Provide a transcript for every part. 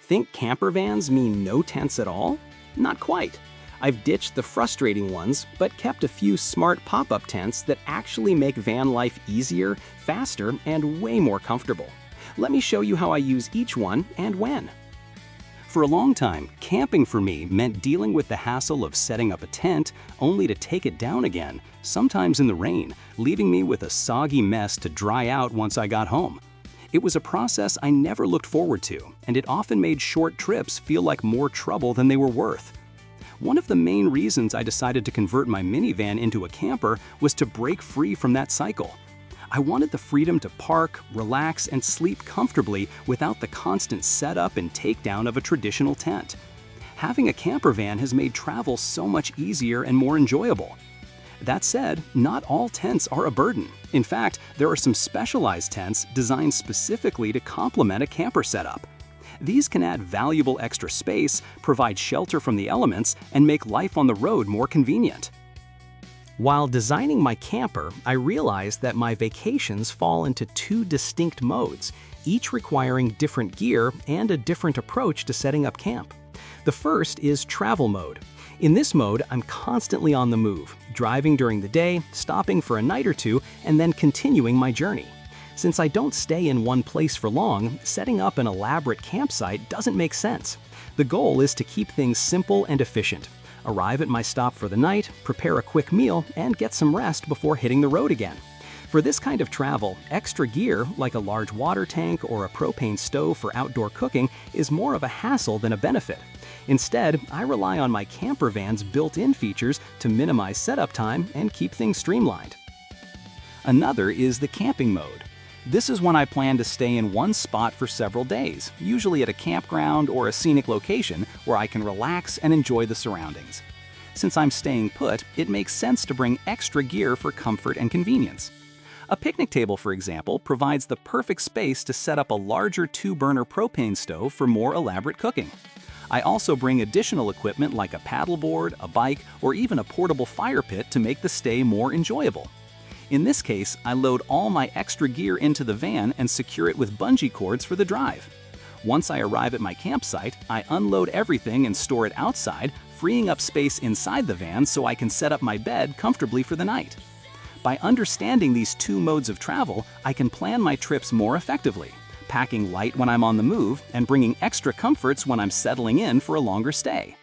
Think campervans mean no tents at all? Not quite. I've ditched the frustrating ones, but kept a few smart pop-up tents that actually make van life easier, faster, and way more comfortable. Let me show you how I use each one and when. For a long time, camping for me meant dealing with the hassle of setting up a tent only to take it down again, sometimes in the rain, leaving me with a soggy mess to dry out once I got home. It was a process I never looked forward to, and it often made short trips feel like more trouble than they were worth. One of the main reasons I decided to convert my minivan into a camper was to break free from that cycle. I wanted the freedom to park, relax, and sleep comfortably without the constant setup and takedown of a traditional tent. Having a campervan has made travel so much easier and more enjoyable. That said, not all tents are a burden. In fact, there are some specialized tents designed specifically to complement a camper setup. These can add valuable extra space, provide shelter from the elements, and make life on the road more convenient. While designing my camper, I realized that my vacations fall into two distinct modes, each requiring different gear and a different approach to setting up camp. The first is travel mode. In this mode, I'm constantly on the move, driving during the day, stopping for a night or two, and then continuing my journey. Since I don't stay in one place for long, setting up an elaborate campsite doesn't make sense. The goal is to keep things simple and efficient. Arrive at my stop for the night, prepare a quick meal, and get some rest before hitting the road again. For this kind of travel, extra gear, like a large water tank or a propane stove for outdoor cooking, is more of a hassle than a benefit. Instead, I rely on my campervan's built-in features to minimize setup time and keep things streamlined. Another is the camping mode. This is when I plan to stay in one spot for several days, usually at a campground or a scenic location where I can relax and enjoy the surroundings. Since I'm staying put, it makes sense to bring extra gear for comfort and convenience. A picnic table, for example, provides the perfect space to set up a larger 2-burner propane stove for more elaborate cooking. I also bring additional equipment like a paddleboard, a bike, or even a portable fire pit to make the stay more enjoyable. In this case, I load all my extra gear into the van and secure it with bungee cords for the drive. Once I arrive at my campsite, I unload everything and store it outside, freeing up space inside the van so I can set up my bed comfortably for the night. By understanding these two modes of travel, I can plan my trips more effectively, packing light when I'm on the move and bringing extra comforts when I'm settling in for a longer stay.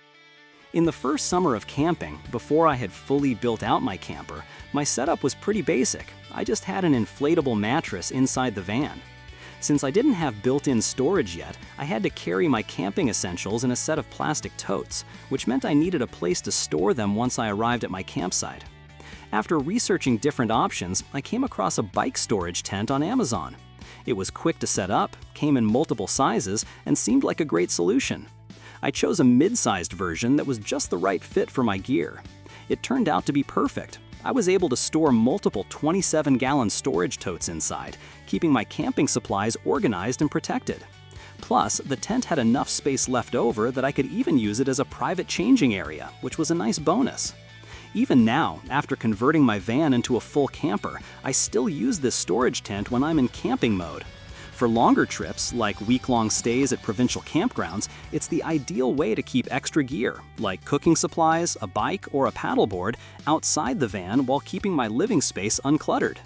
In the first summer of camping, before I had fully built out my camper, my setup was pretty basic. I just had an inflatable mattress inside the van. Since I didn't have built-in storage yet, I had to carry my camping essentials in a set of plastic totes, which meant I needed a place to store them once I arrived at my campsite. After researching different options, I came across a bike storage tent on Amazon. It was quick to set up, came in multiple sizes, and seemed like a great solution. I chose a mid-sized version that was just the right fit for my gear. It turned out to be perfect. I was able to store multiple 27-gallon storage totes inside, keeping my camping supplies organized and protected. Plus, the tent had enough space left over that I could even use it as a private changing area, which was a nice bonus. Even now, after converting my van into a full camper, I still use this storage tent when I'm in camping mode. For longer trips, like week-long stays at provincial campgrounds, it's the ideal way to keep extra gear, like cooking supplies, a bike, or a paddleboard, outside the van while keeping my living space uncluttered.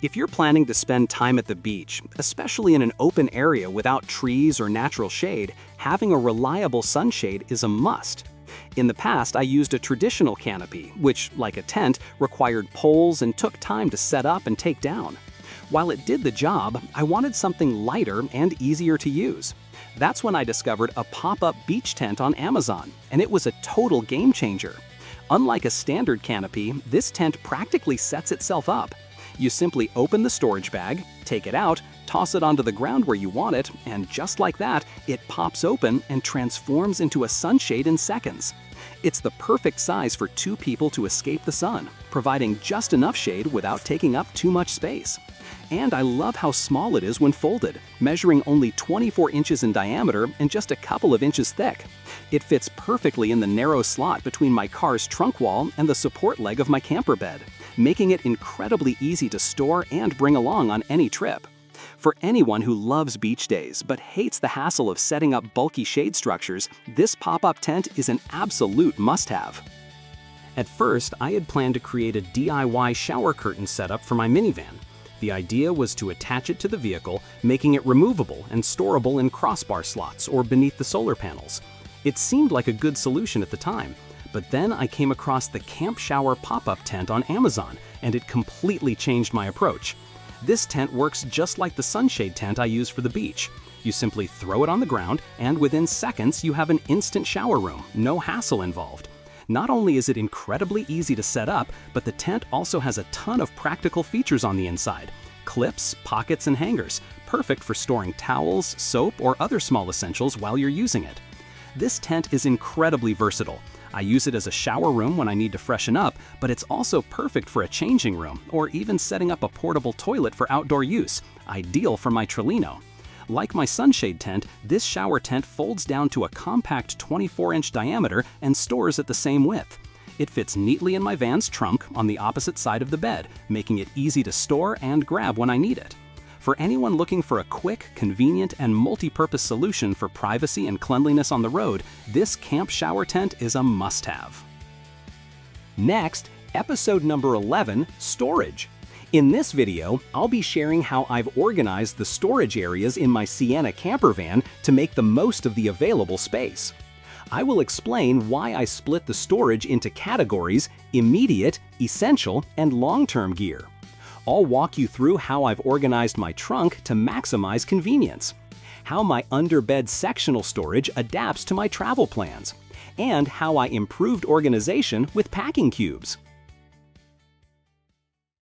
If you're planning to spend time at the beach, especially in an open area without trees or natural shade, having a reliable sunshade is a must. In the past, I used a traditional canopy, which, like a tent, required poles and took time to set up and take down. While it did the job, I wanted something lighter and easier to use. That's when I discovered a pop-up beach tent on Amazon, and it was a total game changer. Unlike a standard canopy, this tent practically sets itself up. You simply open the storage bag, take it out, toss it onto the ground where you want it, and just like that, it pops open and transforms into a sunshade in seconds. It's the perfect size for 2 people to escape the sun, providing just enough shade without taking up too much space. And I love how small it is when folded, measuring only 24 inches in diameter and just a couple of inches thick. It fits perfectly in the narrow slot between my car's trunk wall and the support leg of my camper bed, making it incredibly easy to store and bring along on any trip. For anyone who loves beach days but hates the hassle of setting up bulky shade structures, this pop-up tent is an absolute must-have. At first, I had planned to create a DIY shower curtain setup for my minivan. The idea was to attach it to the vehicle, making it removable and storable in crossbar slots or beneath the solar panels. It seemed like a good solution at the time, but then I came across the Camp Shower pop-up tent on Amazon, and it completely changed my approach. This tent works just like the sunshade tent I use for the beach. You simply throw it on the ground, and within seconds you have an instant shower room, no hassle involved. Not only is it incredibly easy to set up, but the tent also has a ton of practical features on the inside. Clips, pockets, and hangers, perfect for storing towels, soap, or other small essentials while you're using it. This tent is incredibly versatile. I use it as a shower room when I need to freshen up, but it's also perfect for a changing room or even setting up a portable toilet for outdoor use, ideal for my Trillino. Like my sunshade tent, this shower tent folds down to a compact 24-inch diameter and stores at the same width. It fits neatly in my van's trunk on the opposite side of the bed, making it easy to store and grab when I need it. For anyone looking for a quick, convenient, and multi-purpose solution for privacy and cleanliness on the road, this camp shower tent is a must-have. Next, episode number 11, storage. In this video, I'll be sharing how I've organized the storage areas in my Sienna campervan to make the most of the available space. I will explain why I split the storage into categories: immediate, essential, and long-term gear. I'll walk you through how I've organized my trunk to maximize convenience, how my underbed sectional storage adapts to my travel plans, and how I improved organization with packing cubes.